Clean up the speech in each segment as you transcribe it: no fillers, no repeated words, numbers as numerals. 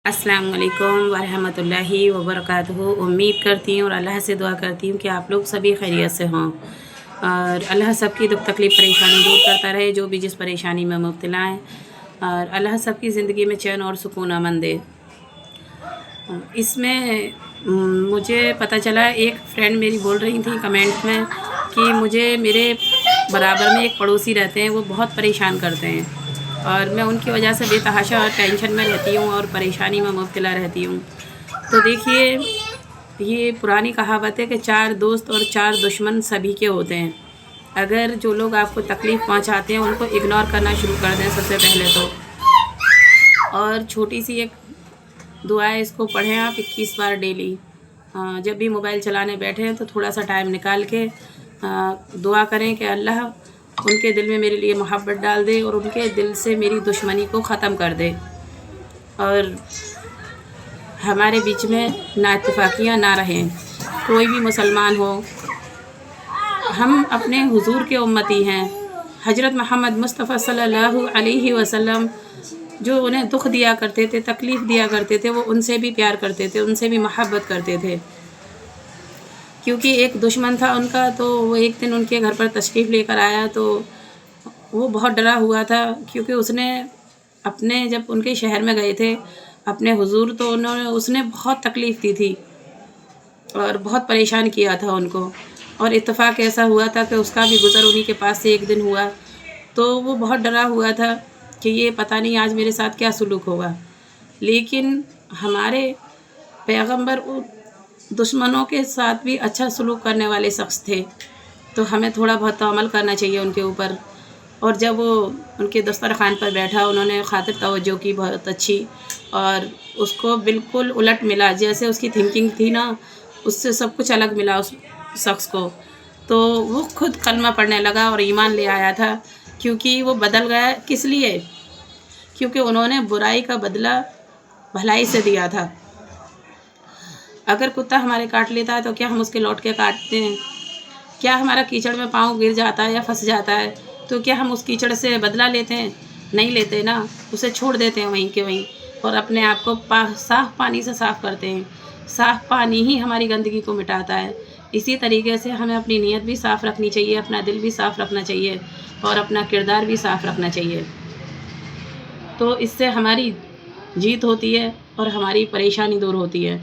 अस्सलाम वालेकुम वरहमतुल्लाहि वबरकातुहू। उम्मीद करती हूँ और अल्लाह से दुआ करती हूँ कि आप लोग सभी खैरियत से हों और अल्लाह सबकी दुख तकलीफ़ परेशानी दूर करता रहे, जो भी जिस परेशानी में मुब्तला हैं, और अल्लाह सबकी ज़िंदगी में चैन और सुकून अमन दे। इसमें मुझे पता चला, एक फ्रेंड मेरी बोल रही थी कमेंट में कि मुझे मेरे बराबर में एक पड़ोसी रहते हैं, वो बहुत परेशान करते हैं और मैं उनकी वजह से बेतहाशा और टेंशन में रहती हूँ और परेशानी में मुब्तला रहती हूँ। तो देखिए, ये पुरानी कहावत है कि 4 दोस्त और 4 दुश्मन सभी के होते हैं। अगर जो लोग आपको तकलीफ़ पहुँचाते हैं उनको इग्नोर करना शुरू कर दें सबसे पहले तो। और छोटी सी एक दुआ है, इसको पढ़ें आप 21 बार डेली। जब भी मोबाइल चलाने बैठे हैं तो थोड़ा सा टाइम निकाल के दुआ करें कि अल्लाह उनके दिल में मेरे लिए मोहब्बत डाल दे और उनके दिल से मेरी दुश्मनी को ख़त्म कर दे और हमारे बीच में नाइत्तेफाकियाँ ना रहें। कोई भी मुसलमान हो, हम अपने हुजूर के उम्मती हैं। हज़रत मोहम्मद मुस्तफ़ा सल्लल्लाहु अलैहि वसल्लम जो उन्हें दुख दिया करते थे, तकलीफ़ दिया करते थे, वो उनसे भी प्यार करते थे, उनसे भी मोहब्बत करते थे। क्योंकि एक दुश्मन था उनका, तो वो एक दिन उनके घर पर तशरीफ़ लेकर आया तो वो बहुत डरा हुआ था, क्योंकि उसने अपने जब उनके शहर में गए थे अपने हुजूर, तो उसने बहुत तकलीफ़ दी थी और बहुत परेशान किया था उनको। और इत्तेफ़ाक ऐसा हुआ था कि उसका भी गुज़र उन्हीं के पास से एक दिन हुआ, तो वो बहुत डरा हुआ था कि ये पता नहीं आज मेरे साथ क्या सुलूक होगा। लेकिन हमारे पैगंबर दुश्मनों के साथ भी अच्छा सलूक करने वाले शख्स थे, तो हमें थोड़ा बहुत तो अमल करना चाहिए उनके ऊपर। और जब वो उनके दस्तरखान पर बैठा, उन्होंने खातिर तवज्जो की बहुत अच्छी, और उसको बिल्कुल उलट मिला, जैसे उसकी थिंकिंग थी ना, उससे सब कुछ अलग मिला उस शख्स को। तो वो खुद कलमा पढ़ने लगा और ईमान ले आया था, क्योंकि वो बदल गया। किस लिए? क्योंकि उन्होंने बुराई का बदला भलाई से दिया था। अगर कुत्ता हमारे काट लेता है तो क्या हम उसके लौट के काटते हैं? क्या हमारा कीचड़ में पाँव गिर जाता है या फंस जाता है तो क्या हम उस कीचड़ से बदला लेते हैं? नहीं लेते ना, उसे छोड़ देते हैं वहीं के वहीं और अपने आप को साफ़ पानी से साफ़ करते हैं। साफ़ पानी ही हमारी गंदगी को मिटाता है। इसी तरीके से हमें अपनी नीयत भी साफ़ रखनी चाहिए, अपना दिल भी साफ़ रखना चाहिए और अपना किरदार भी साफ़ रखना चाहिए। तो इससे हमारी जीत होती है और हमारी परेशानी दूर होती है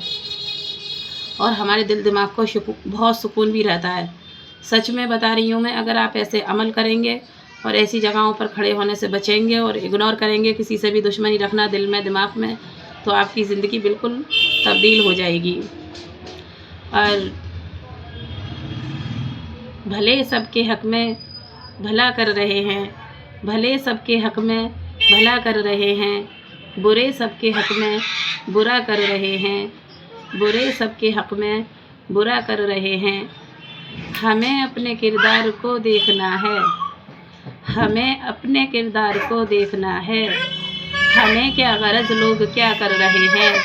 और हमारे दिल दिमाग को बहुत सुकून भी रहता है। सच में बता रही हूँ मैं, अगर आप ऐसे अमल करेंगे और ऐसी जगहों पर खड़े होने से बचेंगे और इग्नोर करेंगे, किसी से भी दुश्मनी रखना दिल में दिमाग में, तो आपकी ज़िंदगी बिल्कुल तब्दील हो जाएगी। और भले सबके हक़ में भला कर रहे हैं, भले सबके हक़ में भला कर रहे हैं, बुरे सबके हक़ में बुरा कर रहे हैं, बुरे सबके हक़ में बुरा कर रहे हैं। हमें अपने किरदार को देखना है, हमें अपने किरदार को देखना है। हमें क्या गरज लोग क्या कर रहे हैं,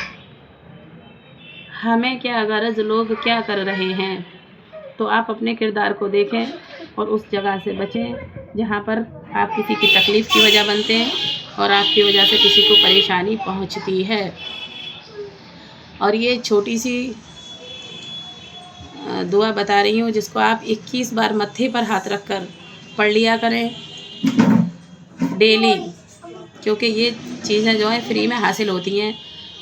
हमें क्या गरज लोग क्या कर रहे हैं। तो आप अपने किरदार को देखें और उस जगह से बचें जहाँ पर आप किसी की तकलीफ़ की वजह बनते हैं और आपकी वजह से किसी को परेशानी पहुँचती है। और ये छोटी सी दुआ बता रही हूँ, जिसको आप 21 बार मत्थे पर हाथ रख कर पढ़ लिया करें डेली, क्योंकि ये चीज़ें जो हैं फ्री में हासिल होती हैं।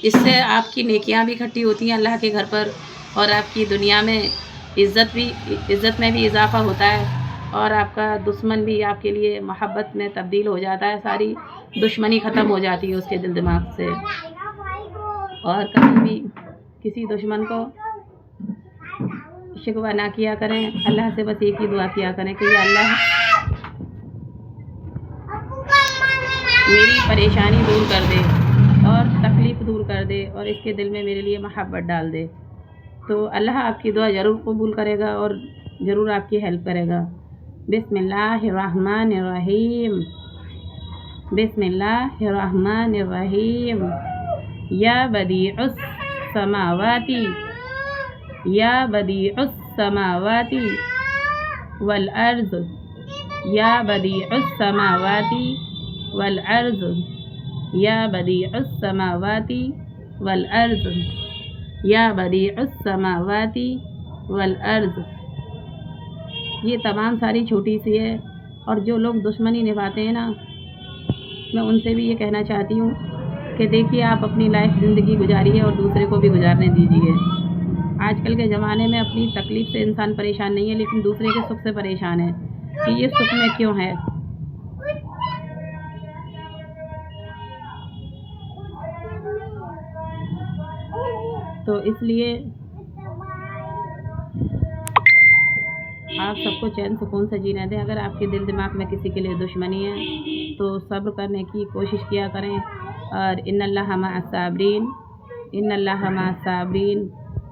इससे आपकी नेकियां भी इकट्ठी होती हैं अल्लाह के घर पर और आपकी दुनिया में इज़्ज़त में भी इजाफ़ा होता है और आपका दुश्मन भी आपके लिए मोहब्बत में तब्दील हो जाता है। सारी दुश्मनी ख़त्म हो जाती है उसके दिल दिमाग से। और कभी भी किसी दुश्मन को शिकवा ना किया करें, अल्लाह से बस एक ही दुआ किया करें कि या अल्लाह मेरी परेशानी दूर कर दे और तकलीफ़ दूर कर दे और इसके दिल में मेरे लिए मोहब्बत डाल दे। तो अल्लाह आपकी दुआ ज़रूर कबूल करेगा और ज़रूर आपकी हेल्प करेगा। बिस्मिल्लाहिर्रहमानिर्रहीम, बिस्मिल्लाहिर्रहमानिर्रहीम। या बदीउस समावाती, या बदीउस समावाती वल अर्ज़, या बदीउस समावाती वल अर्ज़, या बदीउस समावाती والارض یا بدیع السماوات والارض. یہ تمام ساری چھوٹی سی ہے، اور جو لوگ دشمنی نبھاتے ہیں نا، میں ان سے بھی یہ کہنا چاہتی ہوں کہ دیکھیے آپ اپنی لائف زندگی گزاریے اور دوسرے کو بھی گزارنے دیجیے. آج کل کے زمانے میں اپنی تکلیف سے انسان پریشان نہیں ہے، لیکن دوسرے کے سکھ سے پریشان ہے کہ یہ سکھ میں کیوں ہے. تو اس لیے آپ سب کو چین سکون سے جینے دیں. اگر آپ کے دل دماغ میں کسی کے لیے دشمنی ہے تو صبر کرنے کی کوشش کیا کریں. اور ان اللہ مع الصابرین، ان اللہ مع الصابرین،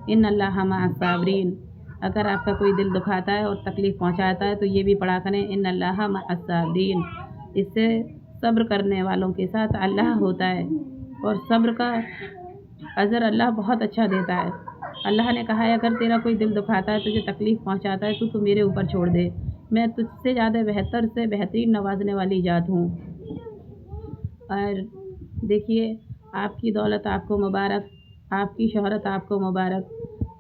ان اللہ مع الصابرین. اگر آپ کا کوئی دل دکھاتا ہے اور تکلیف پہنچاتا ہے تو یہ بھی پڑھا کریں ان اللہ مع الصابرین. اس سے صبر کرنے والوں کے ساتھ اللہ ہوتا ہے، اور صبر کا اجر اللہ بہت اچھا دیتا ہے. اللہ نے کہا ہے اگر تیرا کوئی دل دکھاتا ہے، تجھے تکلیف پہنچاتا ہے تو میرے اوپر چھوڑ دے، میں تجھ سے زیادہ بہتر سے بہترین نوازنے والی ذات ہوں. اور دیکھیے آپ کی دولت آپ کو مبارک، آپ کی شہرت آپ کو مبارک.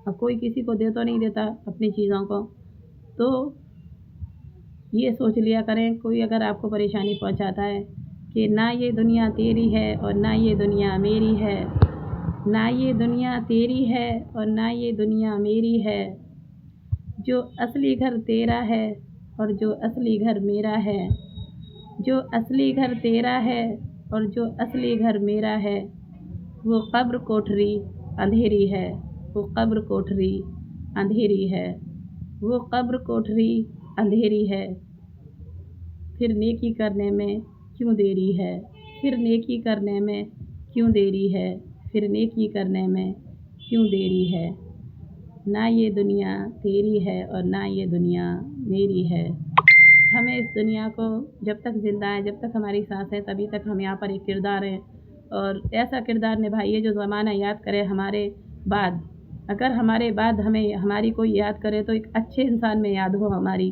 اب کوئی کسی کو دے تو نہیں دیتا اپنی چیزوں کو، تو یہ سوچ لیا کریں کوئی اگر آپ کو پریشانی پہنچاتا ہے کہ نہ یہ دنیا تیری ہے اور نہ یہ دنیا میری ہے، نہ یہ دنیا تیری ہے اور نہ یہ دنیا میری ہے. جو اصلی گھر تیرا ہے اور جو اصلی گھر میرا ہے، جو اصلی گھر تیرا ہے اور جو اصلی گھر میرا ہے، وہ قبر کوٹھری اندھیری ہے، وہ قبر کوٹھری اندھیری ہے، وہ قبر کوٹھری اندھیری ہے. پھر نیکی کرنے میں کیوں دیری ہے، پھر نیکی کرنے میں کیوں دیری ہے، پھر نیکی کرنے میں کیوں دیری ہے. نہ یہ دنیا تیری ہے اور نہ یہ دنیا میری ہے. ہمیں اس دنیا کو جب تک زندہ ہے، جب تک ہماری سانس ہے، تبھی تک ہم یہاں پر ایک کردار ہیں، اور ایسا کردار نبھائیے جو زمانہ یاد کرے ہمارے بعد. اگر ہمارے بعد ہمیں ہماری کوئی یاد کرے تو ایک اچھے انسان میں یاد ہو ہماری.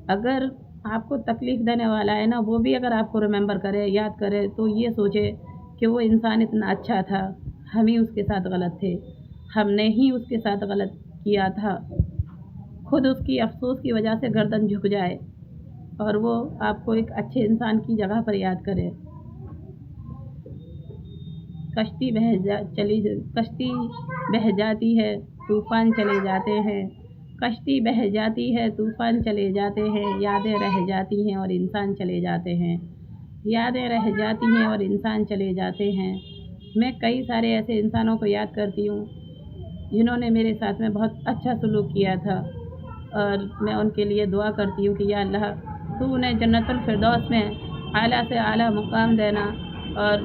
اگر آپ کو تکلیف دینے والا ہے نا، وہ بھی اگر آپ کو ریممبر کرے، یاد کرے، تو یہ سوچے کہ وہ انسان اتنا اچھا تھا، ہم ہی اس کے ساتھ غلط تھے، ہم نے ہی اس کے ساتھ غلط کیا تھا. خود اس کی افسوس کی وجہ سے گردن جھک جائے اور وہ آپ کو ایک اچھے انسان کی جگہ پر یاد کرے. کشتی بہہ جاتی ہے، طوفان چلے جاتے ہیں. کشتی بہہ جاتی ہے، طوفان چلے جاتے ہیں، یادیں رہ جاتی ہیں اور انسان چلے جاتے ہیں، یادیں رہ جاتی ہیں اور انسان چلے جاتے ہیں. میں کئی سارے ایسے انسانوں کو یاد کرتی ہوں جنہوں نے میرے ساتھ میں بہت اچھا سلوک کیا تھا، اور میں ان کے لیے دعا کرتی ہوں کہ یا اللہ تو انہیں جنت الفردوس میں اعلیٰ سے اعلیٰ مقام دینا، اور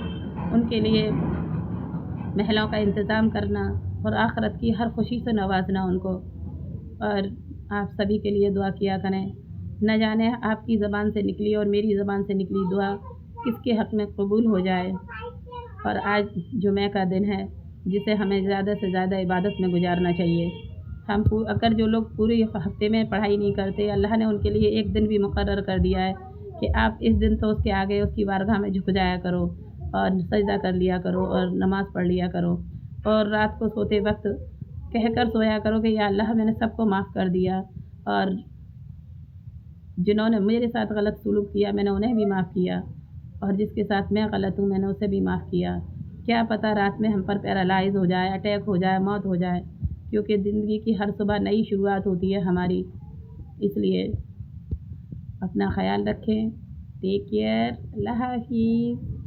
ان کے لیے محلوں کا انتظام کرنا، اور آخرت کی ہر خوشی سے نوازنا ان کو. اور آپ سبھی کے لیے دعا کیا کریں. نہ جانے آپ کی زبان سے نکلی اور میری زبان سے نکلی دعا کس کے حق میں قبول ہو جائے. اور آج جمعہ کا دن ہے جسے ہمیں زیادہ سے زیادہ عبادت میں گزارنا چاہیے. ہم اگر جو لوگ پورے ہفتے میں پڑھائی نہیں کرتے، اللہ نے ان کے لیے ایک دن بھی مقرر کر دیا ہے کہ آپ اس دن تو اس کے آگے اس کی بارگاہ میں جھک جایا کرو اور سجدہ کر لیا کرو اور نماز پڑھ لیا کرو، اور رات کو سوتے وقت کہہ کر سویا کرو کہ یا اللہ میں نے سب کو معاف کر دیا، اور جنہوں نے میرے ساتھ غلط سلوک کیا میں نے انہیں بھی معاف کیا، اور جس کے ساتھ میں غلط ہوں میں نے اسے بھی معاف کیا. کیا پتہ رات میں ہم پر پیرالائز ہو جائے، اٹیک ہو جائے، موت ہو جائے، کیونکہ زندگی کی ہر صبح نئی شروعات ہوتی ہے ہماری. اس لیے اپنا خیال رکھیں. Take care. اللہ حافظ.